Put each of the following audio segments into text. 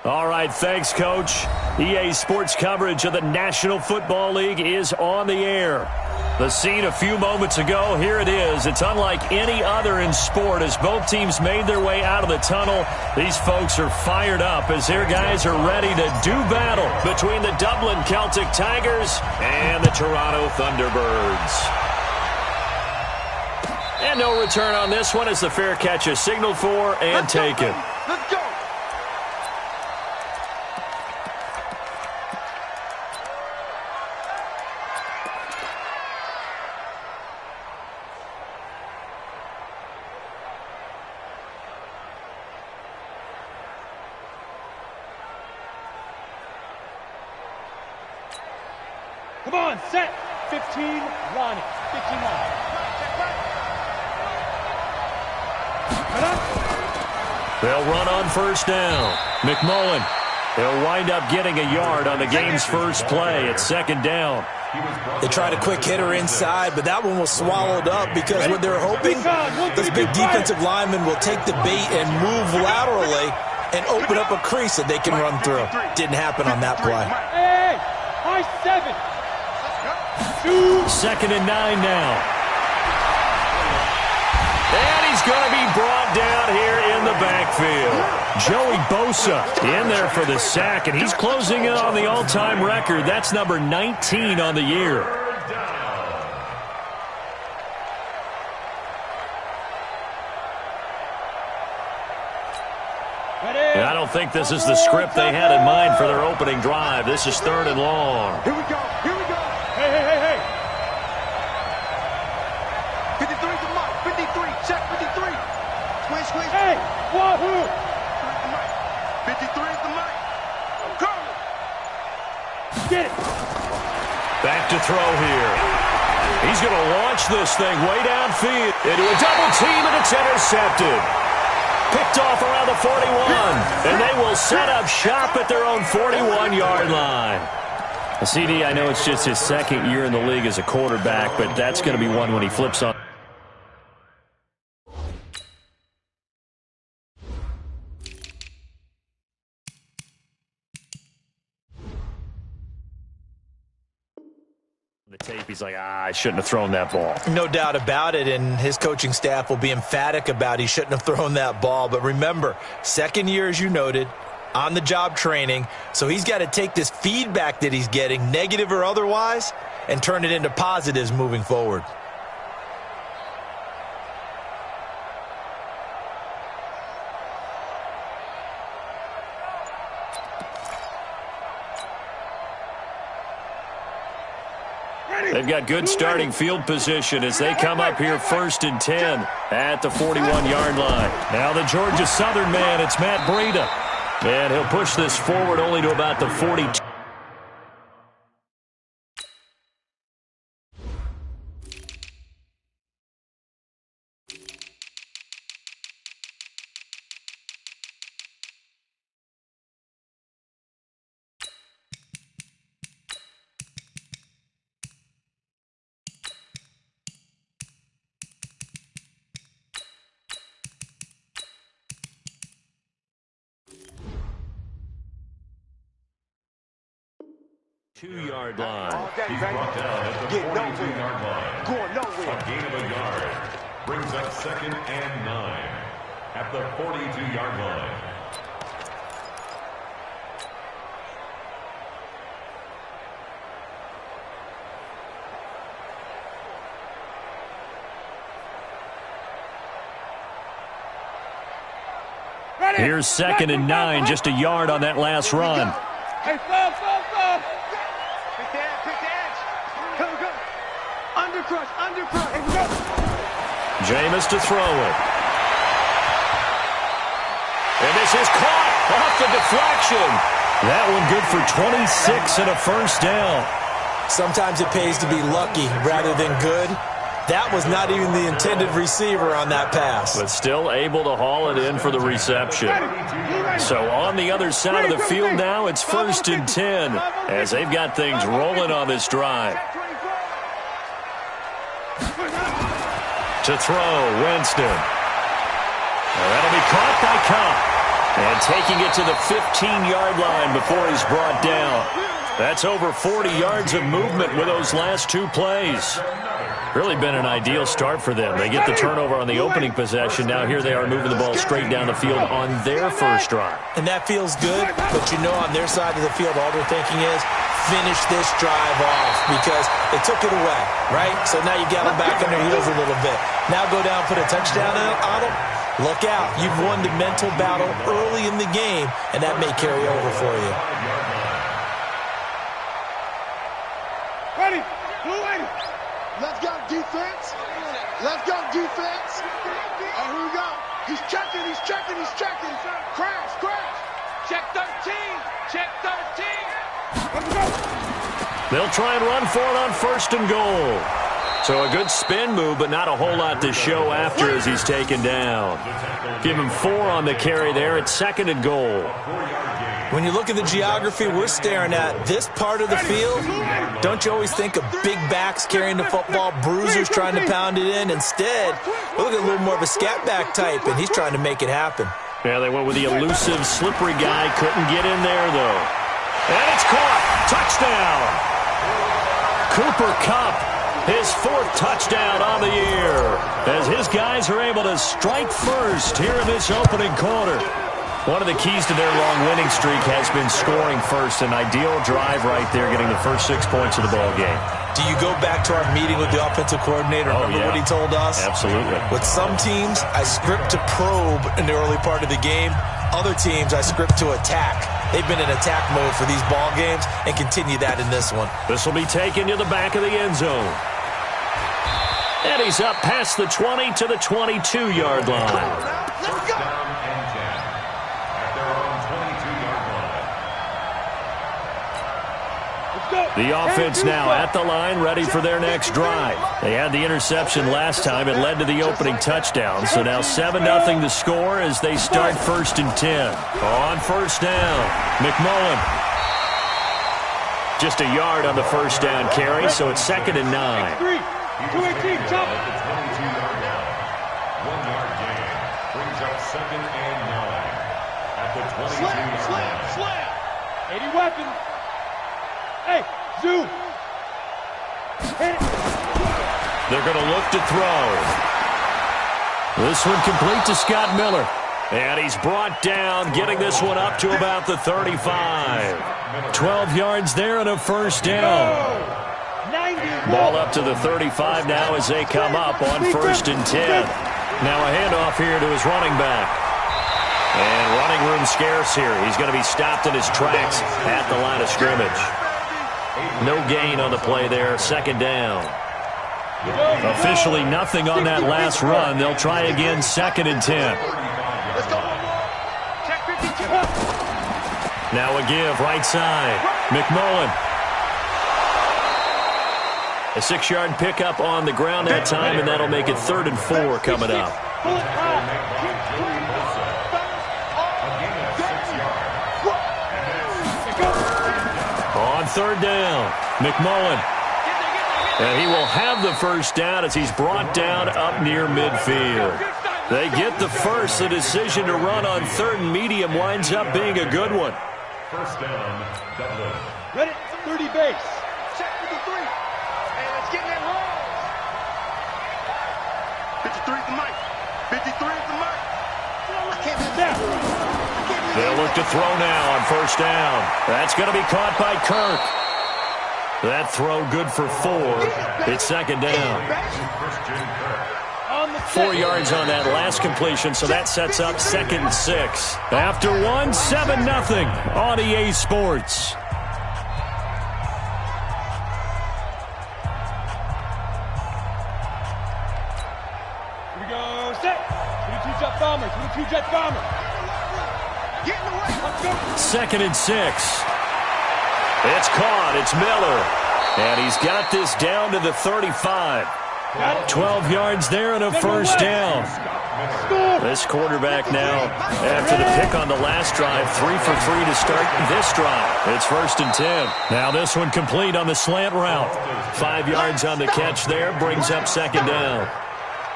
All right, thanks, Coach. EA Sports coverage of the National Football League is on the air. The scene a few moments ago, here it is. It's unlike any other in sport as both teams made their way out of the tunnel. These folks are fired up as their guys are ready to do battle between the Dublin Celtic Tigers and the Toronto Thunderbirds. And no return on this one as the fair catch is signaled for and taken. Let's go. Come on, set. 15, line it. 15 line. They'll run on first down. McMullen, he'll wind up getting a yard on the game's first play at second down. They tried a quick hitter inside, but that one was swallowed up because what they're hoping, this big defensive lineman will take the bait and move laterally and open up a crease that they can run through. Didn't happen on that play. Hey, high 7. Second and 9 now. And he's going to be brought down here in the backfield. Joey Bosa in there for the sack, and he's closing in on the all-time record. That's number 19 on the year. I don't think this is the script they had in mind for their opening drive. This is third and long. Here we go. Here we go. Hey. 53 to Mike. 53. Check 53. Squeeze. Hey, wahoo. 53 is the Mike. Go. Get it. Back to throw here. He's going to launch this thing way downfield into a double team, and it's intercepted. Picked off around the 41, and they will set up shop at their own 41-yard line. CD, I know it's just his second year in the league as a quarterback, but that's going to be one when he flips on. The tape, he's like, I shouldn't have thrown that ball. No doubt about it, and his coaching staff will be emphatic about he shouldn't have thrown that ball. But remember, second year, as you noted, on-the-job training, so he's got to take this feedback that he's getting, negative or otherwise, and turn it into positives moving forward. They've got good starting field position as they come up here first and 10 at the 41-yard line. Now the Georgia Southern man, it's Matt Breida. And he'll push this forward only to about the 42. Two-yard line. He's brought down at the 42-yard line. Going nowhere. A gain of a yard. Brings up second and 9 at the 42-yard line. Here's second and 9, just a yard on that last run. Hey, fall. Pick the edge. Go. Undercrush. Here we go. Jameis to throw it. And this is caught off the deflection. That one good for 26 and a first down. Sometimes it pays to be lucky rather than good. That was not even the intended receiver on that pass. But still able to haul it in for the reception. So on the other side of the field now, it's first and 10 as they've got things rolling on this drive. To throw, Winston. Well, that'll be caught by Cobb. And taking it to the 15-yard line before he's brought down. That's over 40 yards of movement with those last two plays. Really been an ideal start for them. They get the turnover on the opening possession. Now here they are moving the ball straight down the field on their first drive. And that feels good, but you know on their side of the field all they're thinking is finish this drive off because they took it away, right? So now you got them back on their heels a little bit. Now go down, put a touchdown on them. Look out. You've won the mental battle early in the game, and that may carry over for you. Ready. Blue ready. Let's go, defense. Let's go, defense. And here we go. He's checking, he's checking, he's checking. Crash, crash. Check 13. Check 13. Let's go. They'll try and run for it on first and goal. So a good spin move, but not a whole lot to show after as he's taken down. Give him 4 on the carry there at second and goal. When you look at the geography we're staring at, this part of the field, don't you always think of big backs carrying the football, bruisers trying to pound it in? Instead, look at a little more of a scat back type, and he's trying to make it happen. Yeah, they went with the elusive, slippery guy. Couldn't get in there, though. And it's caught. Touchdown. Cooper Kupp, his 4th touchdown on the year, as his guys are able to strike first here in this opening quarter. One of the keys to their long winning streak has been scoring first. An ideal drive right there, getting the first 6 points of the ball game. Do you go back to our meeting with the offensive coordinator? Remember what he told us? Absolutely. With some teams, I script to probe in the early part of the game. Other teams, I script to attack. They've been in attack mode for these ball games and continue that in this one. This will be taken to the back of the end zone. And he's up past the 20 to the 22-yard line. Let's go. The offense now at the line, ready for their next drive. They had the interception last time. It led to the opening touchdown. So now 7-0 to score as they start first and 10. On first down, McMullen. Just a yard on the first down carry, so it's second and 9. 218, chop. 22-yard line. 1-yard gain. Brings up second and 9 at the 22-yard line. Slam. 80 weapons. Hey, zoom. Hit it. They're going to look to throw. This one complete to Scott Miller. And he's brought down, getting this one up to about the 35. 12 yards there and a first down. Ball up to the 35 now as they come up on first and 10. Now a handoff here to his running back. And running room scarce here. He's going to be stopped in his tracks at the line of scrimmage. No gain on the play there, second down. Officially nothing on that last run. They'll try again, second and 10. Let's go. Check 52. Now a give, right side. McMullen. A 6-yard pickup on the ground that time, and that'll make it 3rd and 4 coming up. Pull it high. On third down, McMullen. And he will have the first down as he's brought down up near midfield. They get the first. The decision to run on 3rd and medium winds up being a good one. First down, Dublin. Ready, 30 base. Check 53. And let's get that home. 53 at the mic. 53 at the mic. I can't be down. They'll look to throw now on first down. That's going to be caught by Kirk. That throw good for 4. It's second down. 4 yards on that last completion, so that sets up second and 6. After 1, 7-0 on EA Sports. Here we go, set. 22-jet bomber, 22-jet bomber. Get in the way. Let's go. Second and 6. It's caught. It's Miller. And he's got this down to the 35. 12 yards there and a first down. This quarterback now, after the pick on the last drive, 3 for 3 to start this drive. It's first and 10. Now this one complete on the slant route. 5 yards on the catch there, brings up second down.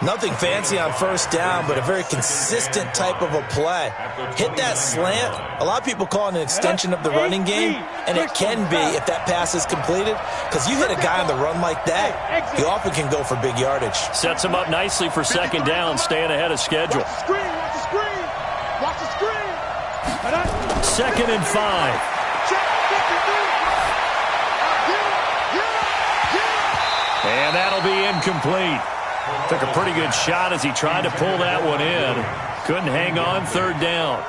Nothing fancy on first down, but a very consistent type of a play. Hit that slant. A lot of people call it an extension of the running game, and it can be if that pass is completed, because you hit a guy on the run like that, he often can go for big yardage. Sets him up nicely for second down, staying ahead of schedule. Watch the screen, watch the screen. Watch the screen. 2nd and 5. And that'll be incomplete. Took a pretty good shot as he tried to pull that one in. Couldn't hang on, 3rd down.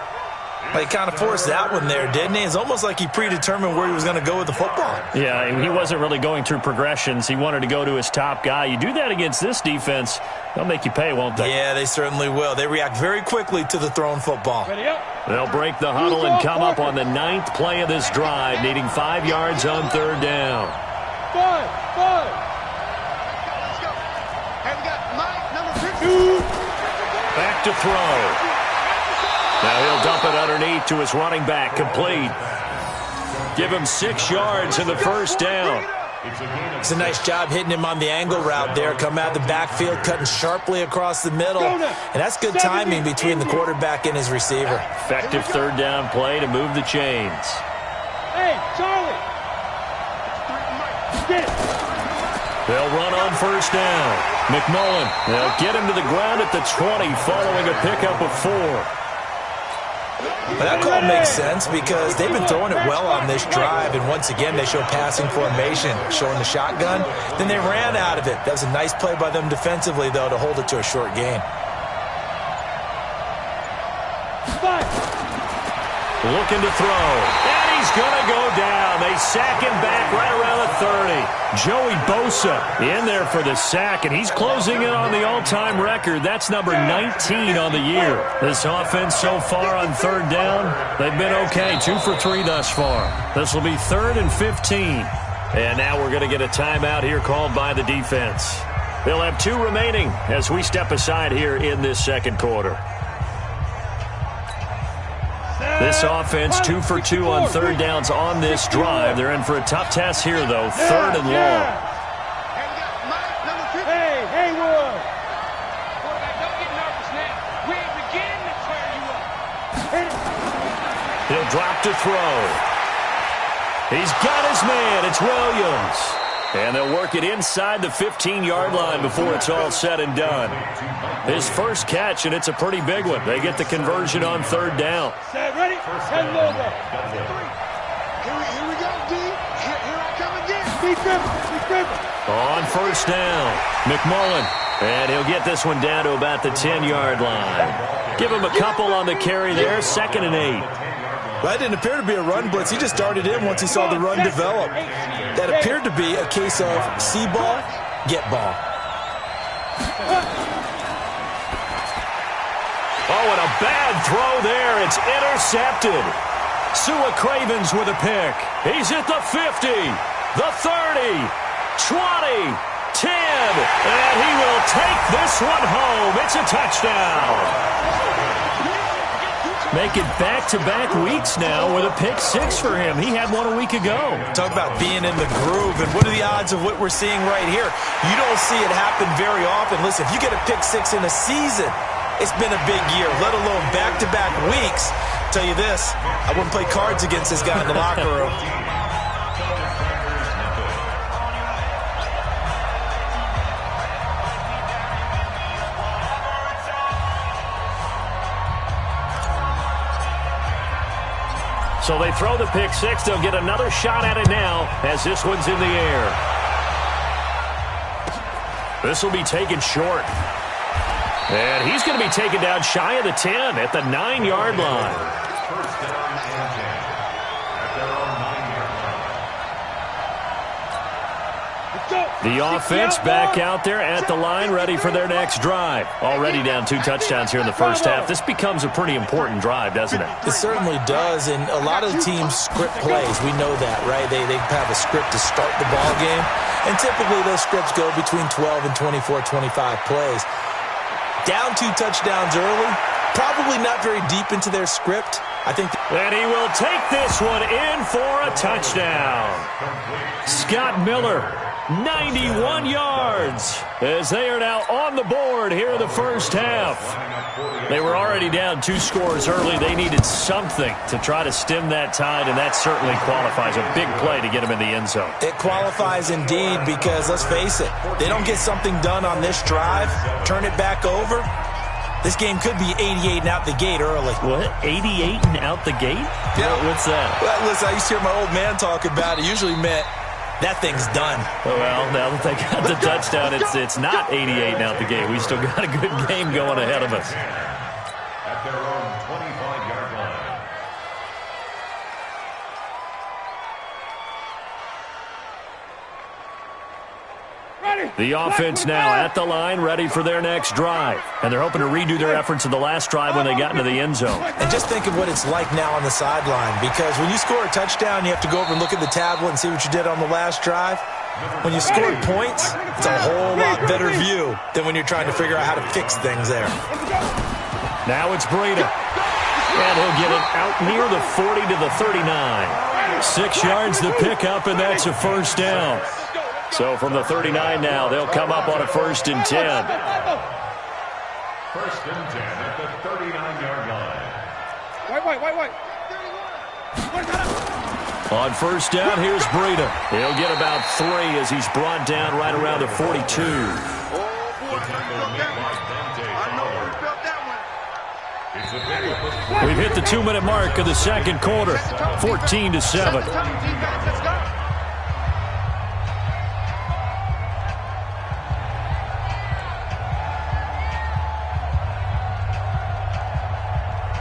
Well, he kind of forced that one there, didn't he? It's almost like he predetermined where he was going to go with the football. Yeah, he wasn't really going through progressions. He wanted to go to his top guy. You do that against this defense, they'll make you pay, won't they? Yeah, they certainly will. They react very quickly to the thrown football. They'll break the huddle and come up on the 9th play of this drive, needing 5 yards on 3rd down. 5. Back to throw. Now he'll dump it underneath to his running back, complete. Give him 6 yards in the first down. It's a nice job hitting him on the angle route there. Come out of the backfield, cutting sharply across the middle. And that's good timing between the quarterback and his receiver. Effective 3rd down play to move the chains. Hey, Charlie. Get it. They'll run on first down. McMullen, they'll get him to the ground at the 20 following a pickup of 4. Well, that call makes sense because they've been throwing it well on this drive, and once again they show passing formation, showing the shotgun. Then they ran out of it. That was a nice play by them defensively, though, to hold it to a short gain. 5. Looking to throw. And he's going to go down. They sack him back right around the 30. Joey Bosa in there for the sack, and he's closing in on the all-time record. That's number 19 on the year. This offense so far on 3rd down, they've been okay. 2 for 3 thus far. This will be 3rd and 15. And now we're going to get a timeout here called by the defense. They'll have 2 remaining as we step aside here in this second quarter. This offense 2 for 2 on 3rd downs on this drive. They're in for a tough test here, though. 3rd and long. Hey, Haywood. Quarterback, don't get nervous now. We're beginning to tear you up. He'll drop to throw. He's got his man. It's Williams. And they'll work it inside the 15-yard line before it's all said and done. His first catch, and it's a pretty big one. They get the conversion on 3rd down. Set, ready? Send over. Here we go, D. Here I come again. Be driven. On first down, McMullen. And he'll get this one down to about the 10-yard line. Give him a couple on the carry there. 2nd and 8. Well, that didn't appear to be a run blitz. He just darted in once he saw the run develop. That appeared to be a case of see ball, get ball. Oh, and a bad throw there. It's intercepted. Sua Cravens with a pick. He's at the 50, the 30, 20, 10, and he will take this one home. It's a touchdown. Make it back-to-back weeks now with a pick 6 for him. He had one a week ago. Talk about being in the groove, and what are the odds of what we're seeing right here? You don't see it happen very often. Listen, if you get a pick 6 in a season, it's been a big year, let alone back-to-back weeks. I'll tell you this, I wouldn't play cards against this guy in the locker room. So they throw the pick 6. They'll get another shot at it now as this one's in the air. This will be taken short. And he's going to be taken down shy of the 10 at the 9-yard line. First down and 10 at their own 9-yard line. The offense back out there at the line, ready for their next drive. Already down 2 touchdowns here in the first half. This becomes a pretty important drive, doesn't it? It certainly does, and a lot of the teams script plays. We know that, right? They have a script to start the ball game, and typically those scripts go between 12 and 24, 25 plays. Down 2 touchdowns early, probably not very deep into their script. I think. And he will take this one in for a touchdown. Scott Miller, 91 yards. yards as they are now on the board here in the first half. They were already down 2 scores early. They needed something to try to stem that tide, and that certainly qualifies. A big play to get them in the end zone. It qualifies indeed because, let's face it, they don't get something done on this drive, turn it back over, this game could be 88 and out the gate early. What? 88 and out the gate? Yeah. What's that? Well, listen, I used to hear my old man talk about it. Usually meant that thing's done. Well, now that they got the touchdown, it's not 88 and out the gate. We still got a good game going ahead of us. At their own 25-yard line. The offense now at the line, ready for their next drive. And they're hoping to redo their efforts in the last drive when they got into the end zone. And just think of what it's like now on the sideline, because when you score a touchdown, you have to go over and look at the tablet and see what you did on the last drive. When you scored points, it's a whole lot better view than when you're trying to figure out how to fix things there. Now it's Breida. And he'll get it out near the 40 to the 39. 6 yards to pick up, and that's a first down. So from the 39 now, they'll come up on a 1st and 10. 1st and 10 at the 39-yard line. Wait. On 1st down, here's Breida. He'll get about 3 as he's brought down right around the 42. We've hit the 2-minute mark of the second quarter, 14-7.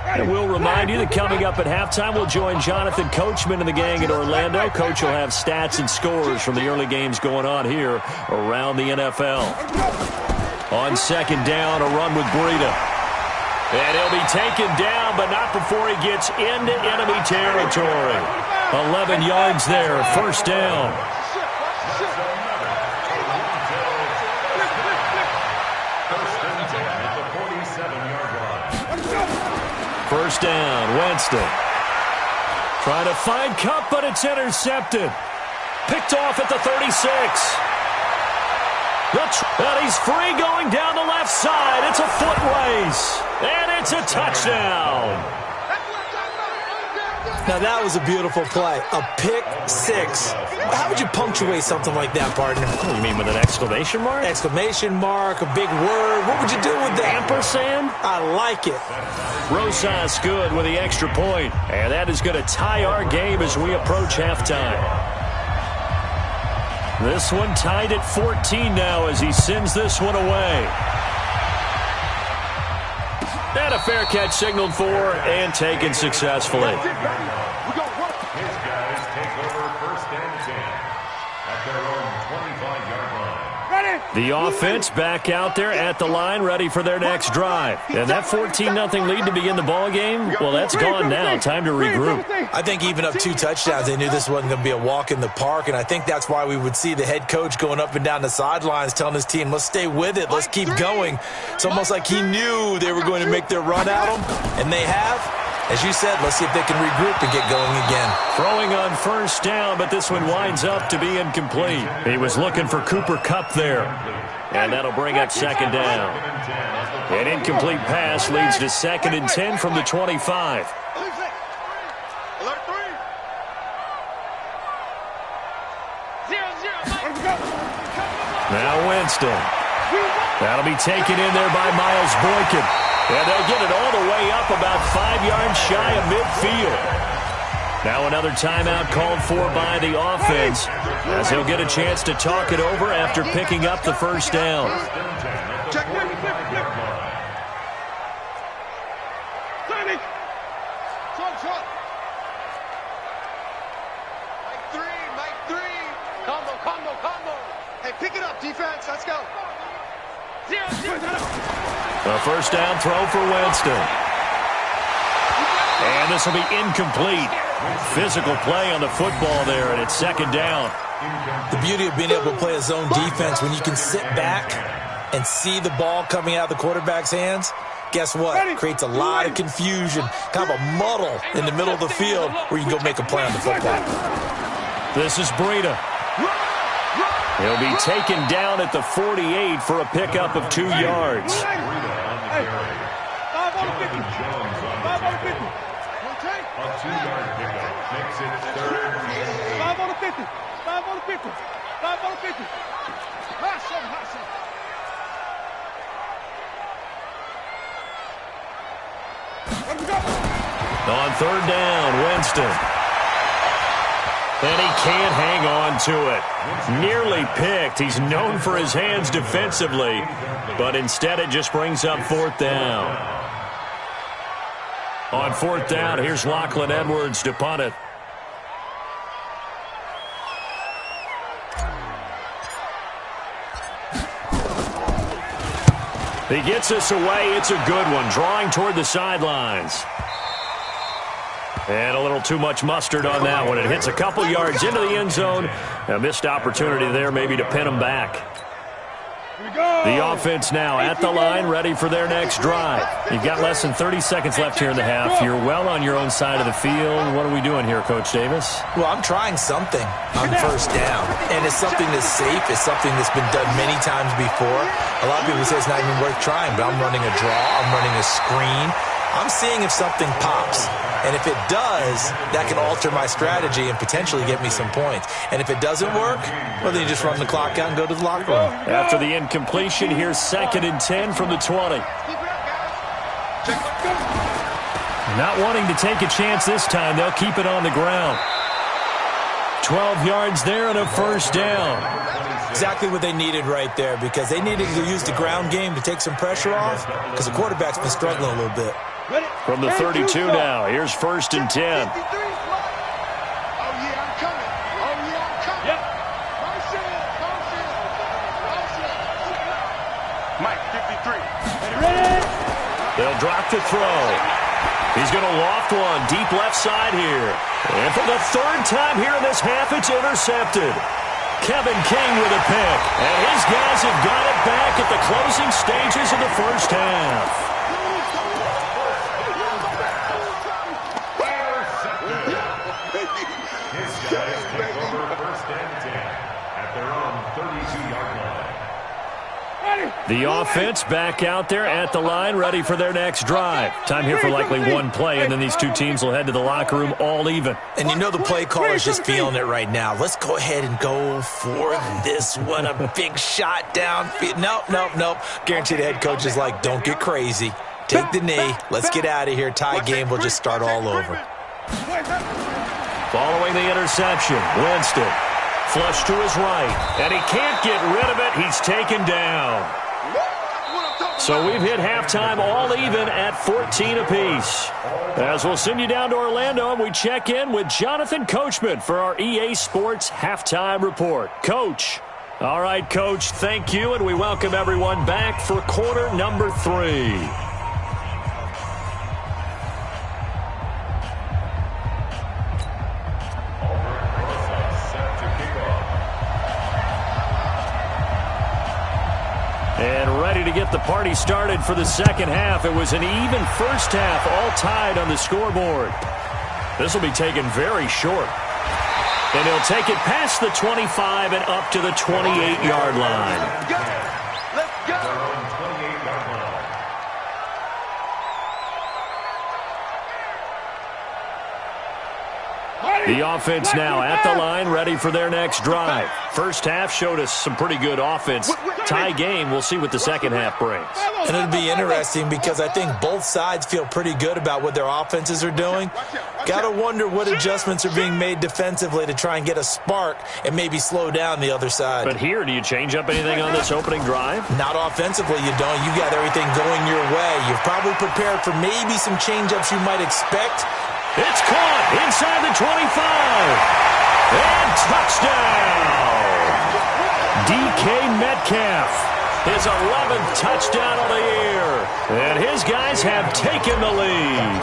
And we'll remind you that coming up at halftime, we'll join Jonathan Coachman and the gang in Orlando. Coach will have stats and scores from the early games going on here around the NFL. On 2nd down, a run with Breida. And he'll be taken down, but not before he gets into enemy territory. 11 yards there, 1st down. First down, Winston. Trying to find Cup, but it's intercepted. Picked off at the 36. And he's free going down the left side. It's a foot race. And it's a touchdown. Now, that was a beautiful play. A pick 6. How would you punctuate something like that, partner? What do you mean, with an exclamation mark? Exclamation mark, a big word. What would you do with that? Ampersand? I like it. Rosas good with the extra point. And that is going to tie our game as we approach halftime. This one tied at 14 now as he sends this one away. And a fair catch signaled for and taken successfully. His guys take over 1st and 10 at their own 25-yard line. The offense back out there at the line, ready for their next drive. And that 14-0 lead to begin the ball game, well, that's gone now. Time to regroup. I think even up 2 touchdowns, they knew this wasn't going to be a walk in the park, and I think that's why we would see the head coach going up and down the sidelines telling his team, let's stay with it, let's keep going. It's almost like he knew they were going to make their run at him, and they have. As you said, let's see if they can regroup and get going again. Throwing on 1st down, but this one winds up to be incomplete. He was looking for Cooper Kupp there. And that'll bring up 2nd down. An incomplete pass leads to 2nd and 10 from the 25. Now Winston. That'll be taken in there by Miles Boykin. And they'll get it all the way up about 5 yards shy of midfield. Now another timeout called for by the offense as he'll get a chance to talk it over after picking up the 1st down. Combo. Hey, pick it up, defense. Let's go. A 1st down throw for Winston. And this will be incomplete. Physical play on the football there, and it's 2nd down. The beauty of being able to play a zone defense, when you can sit back and see the ball coming out of the quarterback's hands, guess what? It creates a lot of confusion, kind of a muddle in the middle of the field where you can go make a play on the football. This is Breida. He'll be taken down at the 48 for a pickup of 2 yards. 5 on the 50. 5 on the 50. A 2-yard pickup makes it 3rd and 8. 5 on the 50. 5 on the 50. 5 on the 50. Hustle. On 3rd down, Winston. And he can't hang on to it. Nearly picked. He's known for his hands defensively, but instead it just brings up 4th down. On 4th down, here's Lachlan Edwards to punt it. He gets us away. It's a good one, drawing toward the sidelines. And a little too much mustard on that one. It hits a couple yards into the end zone. A missed opportunity there maybe to pin him back. The offense now at the line, ready for their next drive. You've got less than 30 seconds left here in the half. You're well on your own side of the field. What are we doing here, Coach Davis? Well, I'm trying something on 1st down, and it's something that's safe. It's something that's been done many times before. A lot of people say it's not even worth trying, but I'm running a draw. I'm running a screen. I'm seeing if something pops. And if it does, that can alter my strategy and potentially get me some points. And if it doesn't work, well, then you just run the clock out and go to the locker room. After the incompletion, here's 2nd and 10 from the 20. Not wanting to take a chance this time, they'll keep it on the ground. 12 yards there and a 1st down. Exactly what they needed right there, because they needed to use the ground game to take some pressure off, because the quarterback's been struggling a little bit. From the 32 now, here's 1st and 10. Oh, yeah, I'm coming. Yep. Mike, 53. Ready? They'll drop to throw. He's going to loft one deep left side here. And for the 3rd time here in this half, it's intercepted. Kevin King with a pick. And his guys have got it back at the closing stages of the 1st half. The offense back out there at the line, ready for their next drive. Time here for likely one play, and then these two teams will head to the locker room all even. And you know the play caller's just feeling it right now. Let's go ahead and go for this one. A big shot downfield. Nope. Guaranteed the head coach is like, don't get crazy. Take the knee. Let's get out of here. Tie game. We'll just start all over. Following the interception, Winston. Flush to his right, and he can't get rid of it. He's taken down. So we've hit halftime all even at 14 apiece. As we'll send you down to Orlando, and we check in with Jonathan Coachman for our EA Sports Halftime Report. Coach. All right, Coach, thank you, and we welcome everyone back for quarter number 3. And ready to get the party started for the second half. It was an even first half, all tied on the scoreboard. This will be taken very short. And he'll take it past the 25 and up to the 28-yard line. Let's go. The offense now at the line, ready for their next drive. First half showed us some pretty good offense. Tie game, we'll see what the second half brings. And it'll be interesting because I think both sides feel pretty good about what their offenses are doing. Got to wonder what adjustments are being made defensively to try and get a spark and maybe slow down the other side. But here, do you change up anything on this opening drive? Not offensively, you don't. You got everything going your way. You've probably prepared for maybe some change-ups you might expect. It's caught inside the 25. And touchdown. DK Metcalf. His 11th touchdown of the year. And his guys have taken the lead.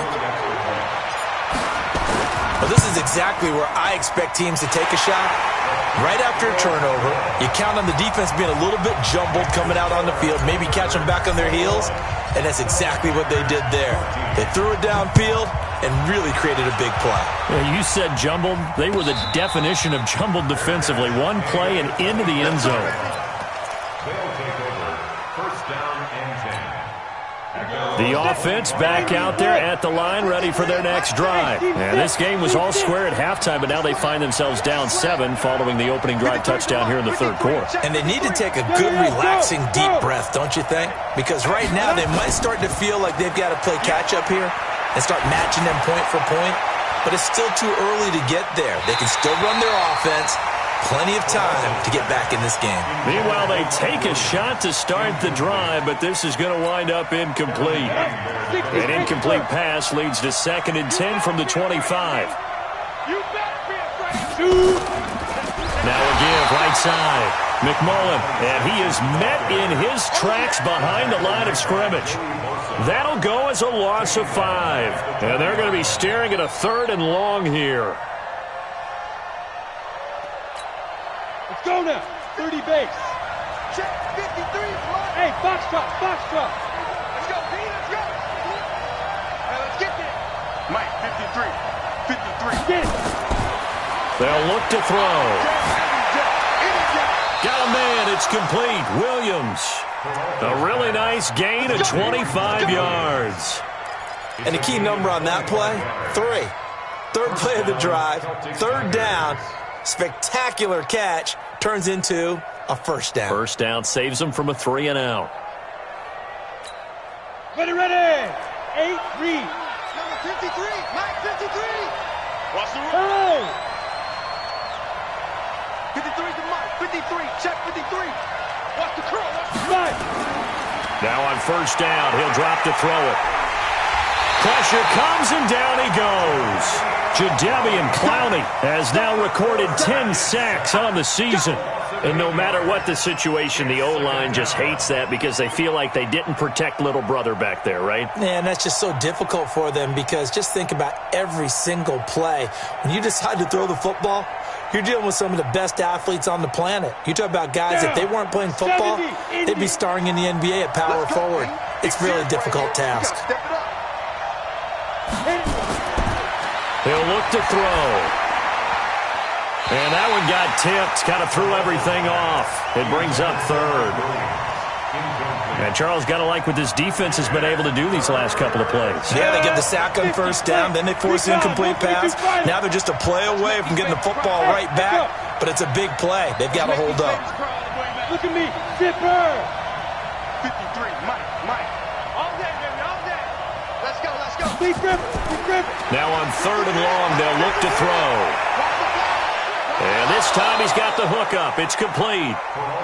Well, this is exactly where I expect teams to take a shot. Right after a turnover, you count on the defense being a little bit jumbled coming out on the field, maybe catch them back on their heels, and that's exactly what they did there. They threw it downfield and really created a big play. Yeah, you said jumbled. They were the definition of jumbled defensively. One play and into the end zone. They'll take over. First down and 10. The offense back out there at the line, ready for their next drive. And this game was all square at halftime, but now they find themselves down 7 following the opening drive touchdown here in the third quarter. And they need to take a good, relaxing, deep breath, don't you think? Because right now they might start to feel like they've got to play catch-up here and start matching them point for point. But it's still too early to get there. They can still run their offense. Plenty of time to get back in this game. Meanwhile, they take a shot to start the drive, but this is going to wind up incomplete. An incomplete pass leads to 2nd and 10 from the 25. Now a give right side. McMullen, and he is met in his tracks behind the line of scrimmage. That'll go as a loss of 5. And they're going to be staring at a 3rd and long here. Go now. 30 base. Check 53. Hey, box drop, box drop. Let's go, D. Let's go. Hey, let's get there. Mike, 53. 53. Get it. They'll look to throw. Got a man. It's complete. Williams. A really nice gain of 25 yards. And the key number on that play, 3. Third play of the drive, 3rd down. Spectacular catch turns into a first down. First down saves them from a 3 and out. Ready, ready. 8, read. Number 53. Mike, 53. Watch the run. Hurry. 53 to Mike. 53. Check 53. Watch the curl. Mike. Now on first down, he'll drop to throw it. Pressure comes and down he goes. Jadeveon Clowney has now recorded 10 sacks on the season. And no matter what the situation, the O-line just hates that because they feel like they didn't protect little brother back there, right? Yeah, and that's just so difficult for them because just think about every single play. When you decide to throw the football, you're dealing with some of the best athletes on the planet. You talk about guys, if they weren't playing football, they'd be starring in the NBA at power forward. It's a really difficult task. He'll look to throw. And that one got tipped, kind of threw everything off. It brings up 3rd. And Charles, got to like what this defense has been able to do these last couple of plays. Yeah, they get the sack on first down, then they force the incomplete pass. Now they're just a play away from getting the football right back, but it's a big play. They've got to hold up. Look at me. Zipper. 53. Mike. All day, baby. All day. Let's go. Deep grip. Now on 3rd and long, they'll look to throw. And this time he's got the hook up. It's complete.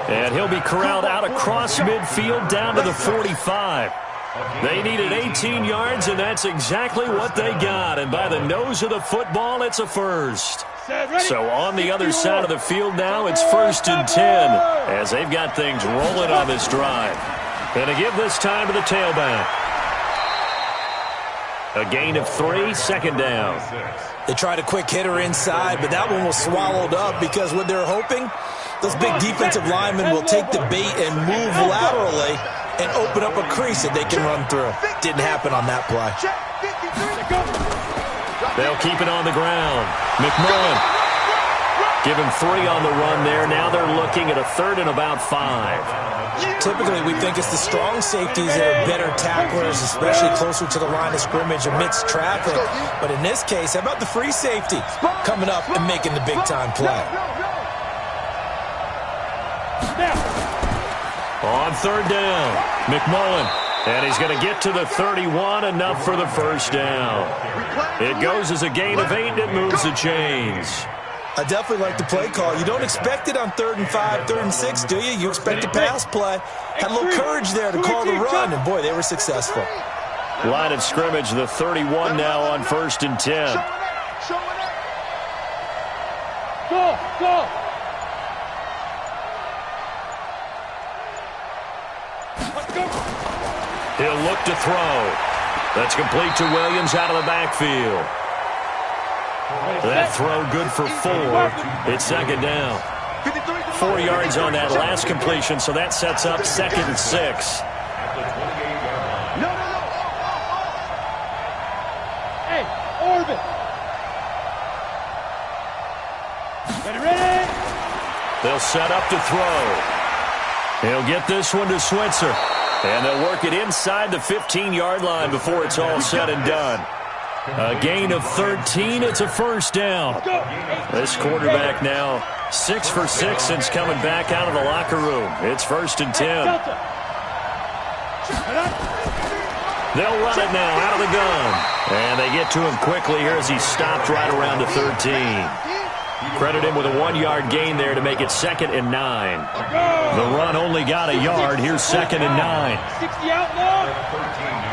And he'll be corralled out across midfield down to the 45. They needed 18 yards, and that's exactly what they got. And by the nose of the football, it's a first. So on the other side of the field now, it's 1st and 10 as they've got things rolling on this drive. And to give this time to the tailback. A gain of 3, 2nd down. They tried a quick hitter inside, but that one was swallowed up because what they're hoping, those big defensive linemen will take the bait and move laterally and open up a crease that they can run through. Didn't happen on that play. They'll keep it on the ground. McMullen. Give him 3 on the run there. Now they're looking at a 3rd and about 5. Typically, we think it's the strong safeties that are better tacklers, especially closer to the line of scrimmage amidst traffic. But in this case, how about the free safety coming up and making the big-time play? On 3rd down, McMullen. And he's going to get to the 31, enough for the first down. It goes as a gain of 8, and it moves the chains. I definitely like the play call. You don't expect it on 3rd and 5, 3rd and 6, do you? You expect a pass play. Had a little courage there to call the run, and boy, they were successful. Line of scrimmage, the 31 now on 1st and 10. Go. He'll look to throw. That's complete to Williams out of the backfield. That throw good for 4. It's second down. 4 yards on that last completion, so that sets up 2nd and 6. Hey, orbit. Ready. They'll set up to throw. He'll get this one to Switzer. And they'll work it inside the 15-yard line before it's all said and done. A gain of 13. It's a first down. This quarterback now 6 for 6 since coming back out of the locker room. It's 1st and 10. They'll run it now out of the gun. And they get to him quickly here as he stopped right around the 13. Credit him with a 1-yard gain there to make it 2nd and 9. The run only got a yard. Here's 2nd and 9. 60 out long.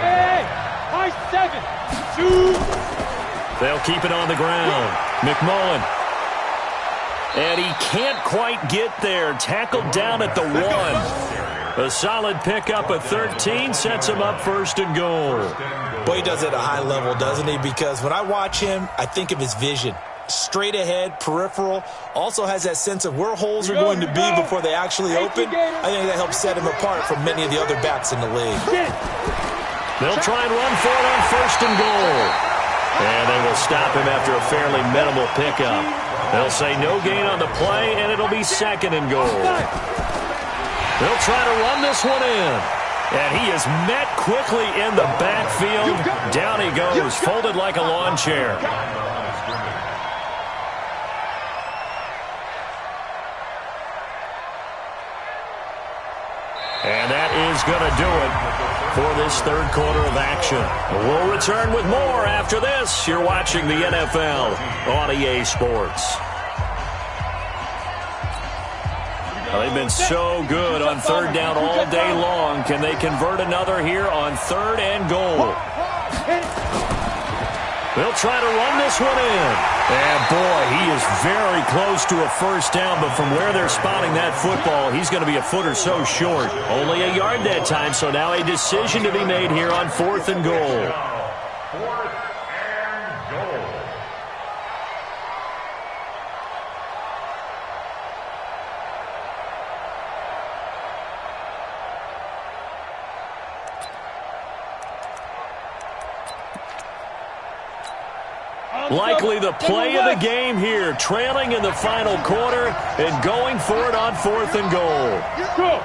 Hey, high 7. 2. They'll keep it on the ground. McMullen. And he can't quite get there. Tackled down at the 1. A solid pickup of 13 sets him up 1st and goal. Boy, he does it at a high level, doesn't he? Because when I watch him, I think of his vision. Straight ahead, peripheral, also has that sense of where holes are going to be before they actually open. I think that helps set him apart from many of the other backs in the league. They'll try and run for it on 1st and goal. And they will stop him after a fairly minimal pickup. They'll say no gain on the play, and it'll be 2nd and goal. They'll try to run this one in. And he is met quickly in the backfield. Down he goes, folded like a lawn chair. And that is going to do it for this 3rd quarter of action. We'll return with more after this. You're watching the NFL on EA Sports. Well, they've been so good on 3rd down all day long. Can they convert another here on 3rd and goal? They'll try to run this one in. And, boy, he is very close to a first down, but from where they're spotting that football, he's going to be a foot or so short. Only a yard that time, so now a decision to be made here on 4th and goal. 4th and goal. Likely the play of the game here, trailing in the final quarter and going for it on 4th and goal. Go.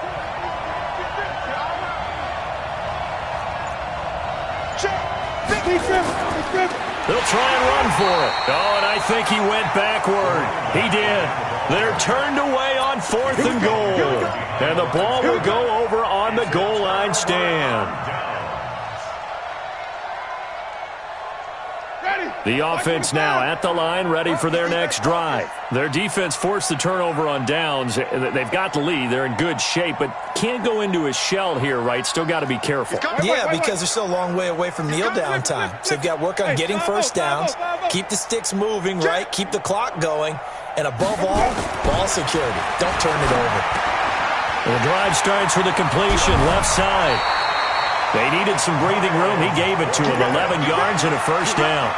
They'll try and run for it. Oh, and I think he went backward. He did. They're turned away on 4th and goal. And the ball will go over on the goal line stand. The offense now at the line, ready for their next drive. Their defense forced the turnover on downs. They've got the lead. They're in good shape, but can't go into a shell here, right? Still got to be careful. Yeah, because they're still a long way away from kneel down time. So they've got to work on getting first downs, keep the sticks moving, right? Keep the clock going, and above all, ball security. Don't turn it over. The drive starts with a completion, left side. They needed some breathing room. He gave it to him. 11 yards and a first down.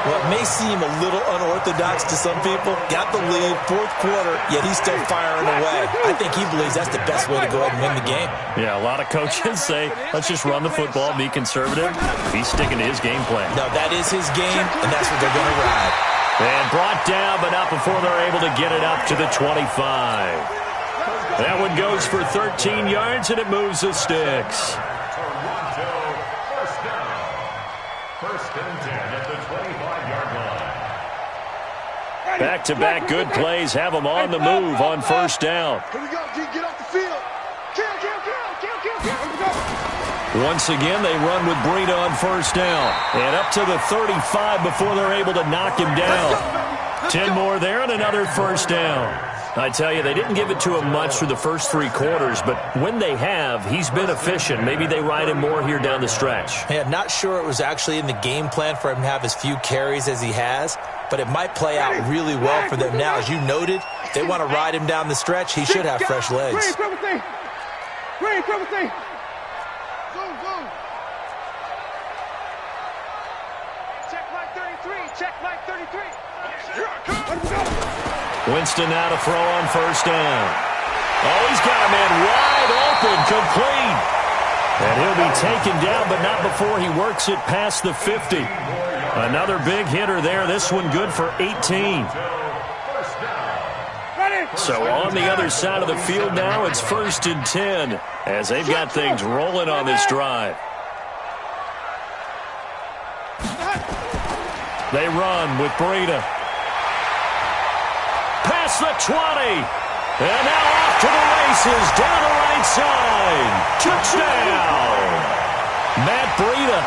Well, it may seem a little unorthodox to some people. Got the lead, 4th quarter, yet he's still firing away. I think he believes that's the best way to go ahead and win the game. Yeah, a lot of coaches say, let's just run the football, be conservative. He's sticking to his game plan. No, that is his game, and that's what they're going to ride. And brought down, but not before they're able to get it up to the 25. That one goes for 13 yards, and it moves the sticks. First and 10 at the 25-yard line. Back-to-back good plays have them on the move on first down. Here we go, get off the field. Kill. Once again, they run with Breida on first down. And up to the 35 before they're able to knock him down. 10 more there and another first down. I tell you, they didn't give it to him much through the first 3 quarters, but when they have, he's been efficient. Maybe they ride him more here down the stretch. Hey, I'm not sure it was actually in the game plan for him to have as few carries as he has, but it might play out really well for them now. As you noted, if they want to ride him down the stretch, he should have fresh legs. Green, cover thing. Go. Check Mike 33. Winston now to throw on first down. Oh, he's got a man wide open, complete. And he'll be taken down, but not before he works it past the 50. Another big hitter there. This one good for 18. So on the other side of the field now, it's 1st and 10 as they've got things rolling on this drive. They run with Breida. Past the 20. And now off to the races, down the right side. Touchdown! Matt Breida,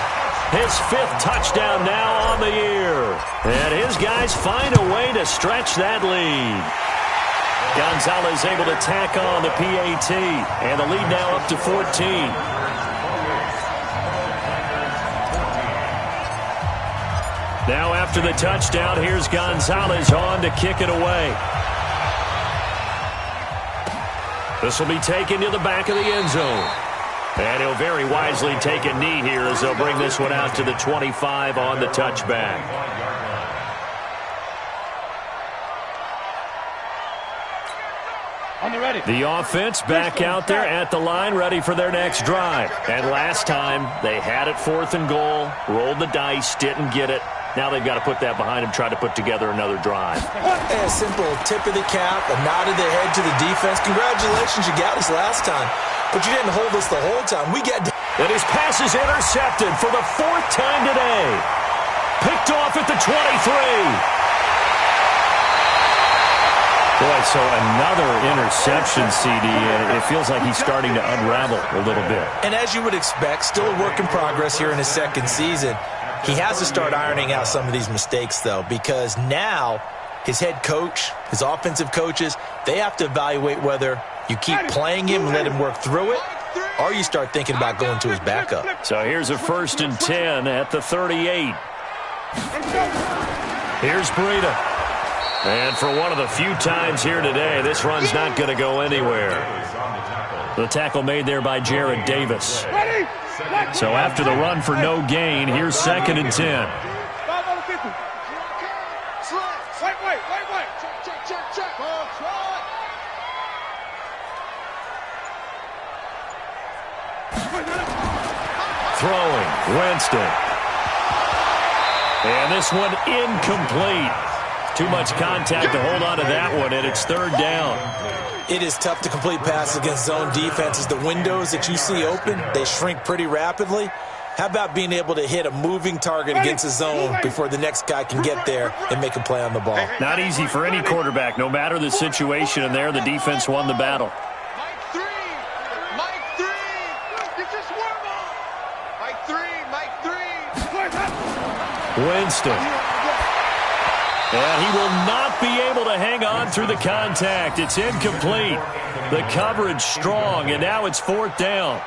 his 5th touchdown now on the year. And his guys find a way to stretch that lead. Gonzalez able to tack on the PAT. And the lead now up to 14. Now after the touchdown, here's Gonzalez on to kick it away. This will be taken to the back of the end zone. And he'll very wisely take a knee here as they'll bring this one out to the 25 on the touchback. On the ready. The offense back out there at the line, ready for their next drive. And last time, they had it 4th and goal, rolled the dice, didn't get it. Now they've got to put that behind them, try to put together another drive. A simple tip of the cap, a nod of the head to the defense. Congratulations, you got us last time, but you didn't hold us the whole time. And his pass is intercepted for the 4th time today. Picked off at the 23. Boy, so another interception, CD. It feels like he's starting to unravel a little bit. And as you would expect, still a work in progress here in his 2nd season. He has to start ironing out some of these mistakes, though, because now his head coach, his offensive coaches, they have to evaluate whether you keep playing him and let him work through it, or you start thinking about going to his backup. So here's a 1st and 10 at the 38. Here's Breida. And for one of the few times here today, this run's not going to go anywhere. The tackle made there by Jared Davis. So after the run for no gain, here's 2nd and 10. Wait. Check. Throwing, Winston. And this one incomplete. Too much contact to hold on to that one, and it's 3rd down. It is tough to complete passes against zone defenses. The windows that you see open, they shrink pretty rapidly. How about being able to hit a moving target against a zone before the next guy can get there and make a play on the ball? Not easy for any quarterback, no matter the situation, and there the defense won the battle. Mike 3. This is Warble. Mike 3. Winston. And he will not be able to hang on through the contact. It's incomplete. The coverage strong, and now it's 4th down.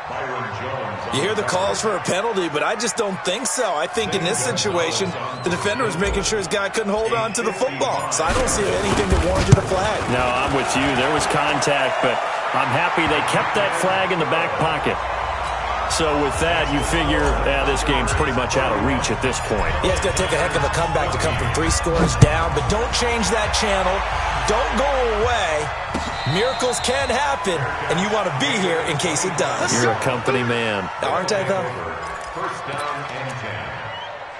You hear the calls for a penalty, but I just don't think so. I think in this situation, the defender was making sure his guy couldn't hold on to the football. So I don't see anything that warranted a flag. No, I'm with you. There was contact, but I'm happy they kept that flag in the back pocket. So with that, you figure this game's pretty much out of reach at this point. Yeah, it's going to take a heck of a comeback to come from 3 scores down, but don't change that channel. Don't go away. Miracles can happen, and you want to be here in case it does. You're a company man. Aren't I, though? 1st down and 10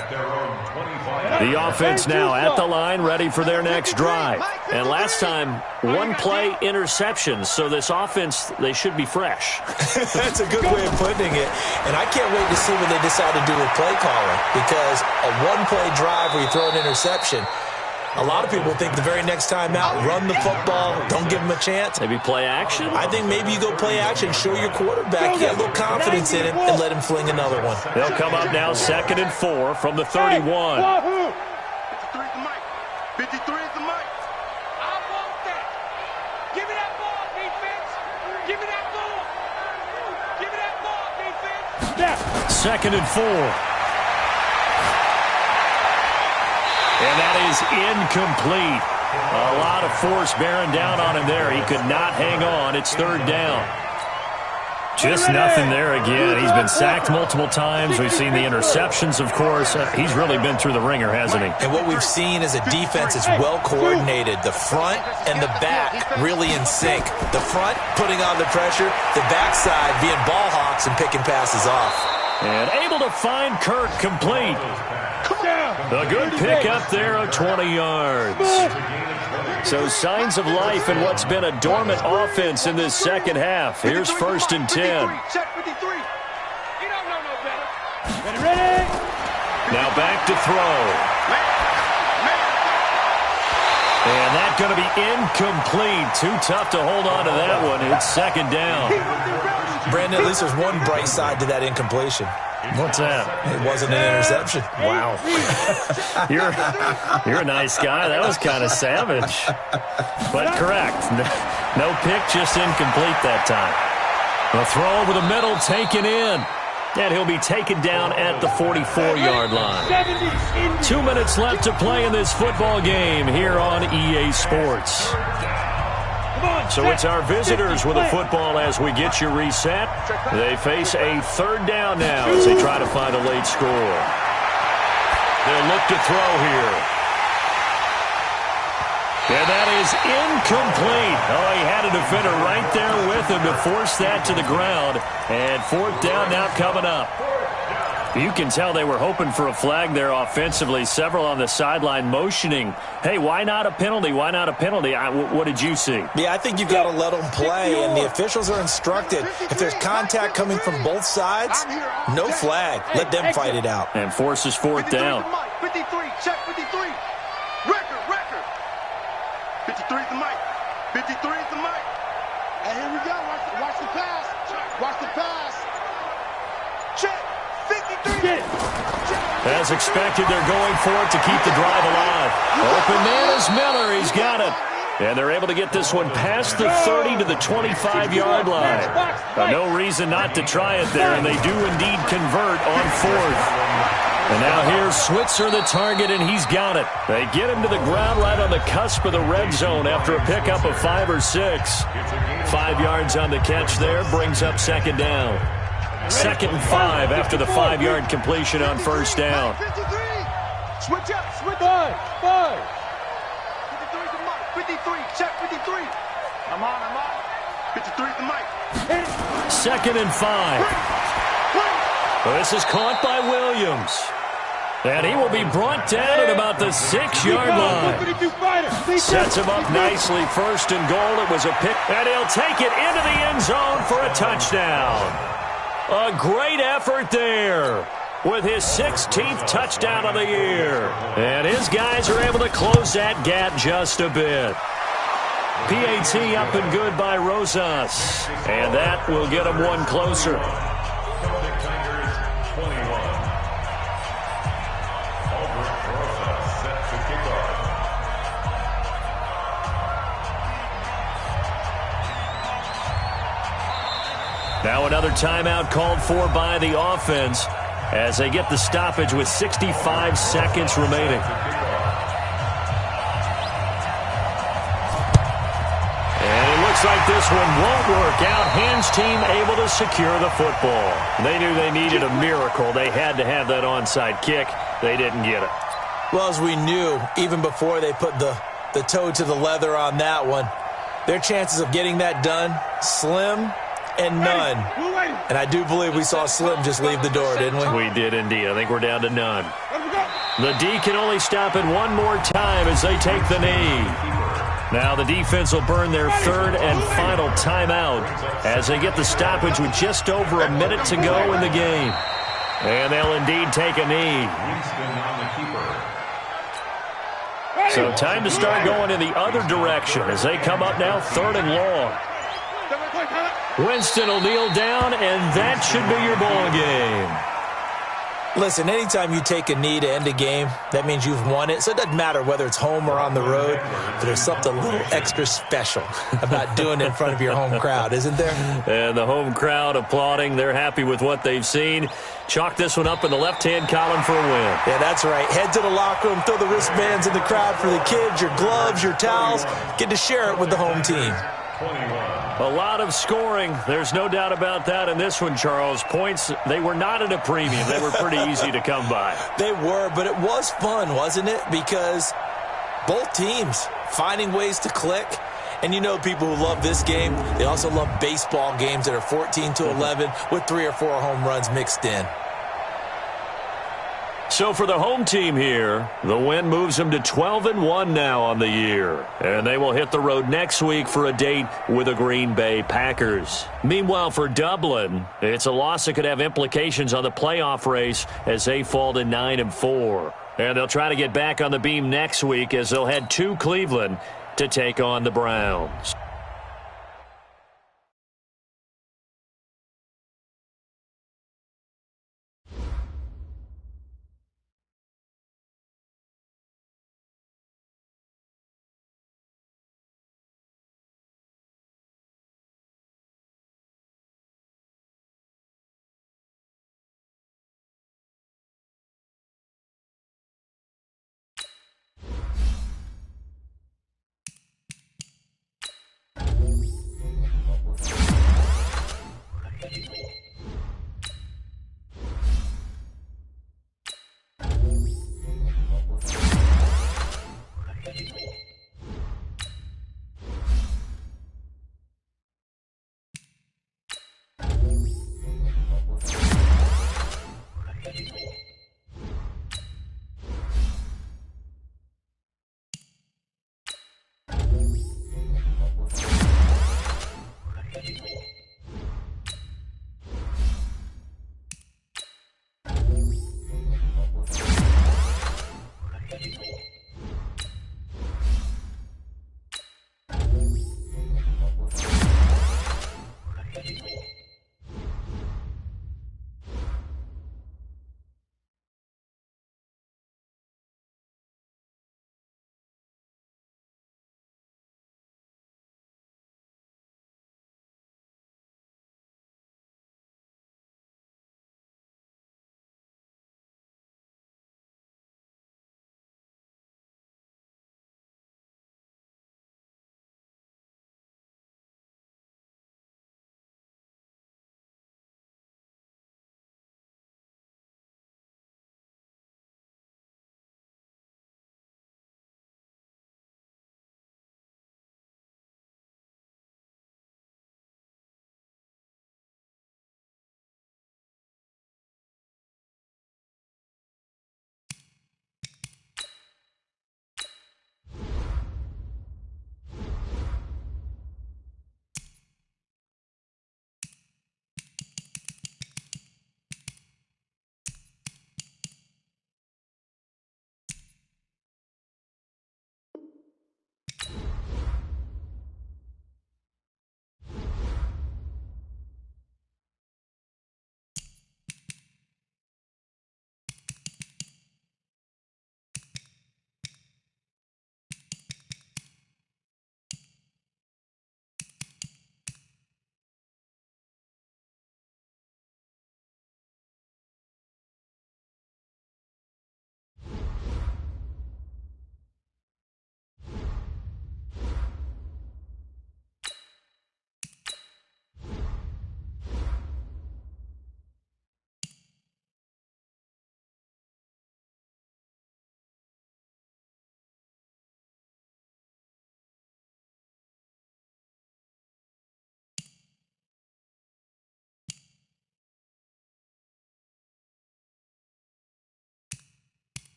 at their own 25. The offense now at the line, ready for their next drive. And last time, 1-play interception. So this offense, they should be fresh. That's a good way of putting it. And I can't wait to see what they decide to do with play calling, because a 1-play drive where you throw an interception, a lot of people think the very next time out, run the football, don't give them a chance. Maybe play action? I think maybe you go play action, show your quarterback you got a little confidence in him, and let him fling another one. They'll come up now 2nd and 4 from the 31. 53 is the mic. 53 is the mic. I want that. Give me that ball, defense. Give me that ball. Give me that ball, defense. 2nd and 4. And that is incomplete. A lot of force bearing down on him there. He could not hang on. It's 3rd down. Just nothing there again. He's been sacked multiple times. We've seen the interceptions, of course. He's really been through the ringer, hasn't he? And what we've seen is a defense that's well coordinated. The front and the back really in sync. The front putting on the pressure, the backside being ball hawks and picking passes off. And able to find Kirk complete. A good pick up there of 20 yards. So signs of life in what's been a dormant offense in this second half. Here's 1st and 10. Check 53. You don't know no better. Ready? Now back to throw. And that's going to be incomplete. Too tough to hold on to that one. It's 2nd down. Brandon, at least there's one bright side to that incompletion. What's that? It wasn't an interception. Wow. You're a nice guy. That was kind of savage. But correct. No pick, just incomplete that time. The throw over the middle taken in. And he'll be taken down at the 44-yard line. 2 minutes left to play in this football game here on EA Sports. So it's our visitors with a football as we get you reset. They face a 3rd down now as they try to find a late score. They'll look to throw here. And that is incomplete. Oh, he had a defender right there with him to force that to the ground. And 4th down now coming up. You can tell they were hoping for a flag there offensively. Several on the sideline motioning, hey, why not a penalty? Why not a penalty? What did you see? Yeah, I think you've got to let them play, and the officials are instructed. If there's contact coming from both sides, no flag. Let them fight it out. And forces 4th down. 53, check 53. Record. 53 is the mic. 53 is the mic. And here we go. Watch the pass. Watch the pass. Check. 53. As expected, they're going for it to keep the drive alive. Open man is Miller. He's got it. And they're able to get this one past the 30 to the 25-yard line. No reason not to try it there, and they do indeed convert on 4th. And now here's Switzer, the target, and he's got it. They get him to the ground right on the cusp of the red zone after a pickup of 5 or 6. 5 yards on the catch there, brings up 2nd down. 2nd and 5 after the 5-yard completion on 1st down. 53. Switch up. 5. 53 is the mic. 53. Check 53. I'm on. 53 is the mic. 2nd and 5. Well, this is caught by Williams. And he will be brought down at about the 6-yard line. Sets him up nicely. 1st and goal. It was a pick. And he'll take it into the end zone for a touchdown. A great effort there with his 16th touchdown of the year. And his guys are able to close that gap just a bit. PAT up and good by Rosas. And that will get him one closer. Now another timeout called for by the offense as they get the stoppage with 65 seconds remaining. And it looks like this one won't work out. Hands team able to secure the football. They knew they needed a miracle. They had to have that onside kick. They didn't get it. Well, as we knew, even before they put the toe to the leather on that one, their chances of getting that done, slim and none. And I do believe we saw Slim just leave the door, didn't we? We did indeed. I think we're down to none. The D can only stop it one more time as they take the knee. Now the defense will burn their 3rd and final timeout as they get the stoppage with just over a minute to go in the game. And they'll indeed take a knee. So time to start going in the other direction as they come up now 3rd and long. Winston will kneel down, and that should be your ball game. Listen, anytime you take a knee to end a game, that means you've won it. So it doesn't matter whether it's home or on the road, but there's something a little extra special about doing it in front of your home crowd, isn't there? And the home crowd applauding. They're happy with what they've seen. Chalk this one up in the left-hand column for a win. Yeah, that's right. Head to the locker room, throw the wristbands in the crowd for the kids, your gloves, your towels. Get to share it with the home team. 21. A lot of scoring. There's no doubt about that in this one, Charles. Points, they were not at a premium. They were pretty easy to come by. They were, but it was fun, wasn't it? Because both teams finding ways to click. And you know people who love this game, they also love baseball games that are 14-11 with 3 or 4 home runs mixed in. So for the home team here, the win moves them to 12-1 now on the year. And they will hit the road next week for a date with the Green Bay Packers. Meanwhile, for Dublin, it's a loss that could have implications on the playoff race as they fall to 9-4. And they'll try to get back on the beam next week as they'll head to Cleveland to take on the Browns.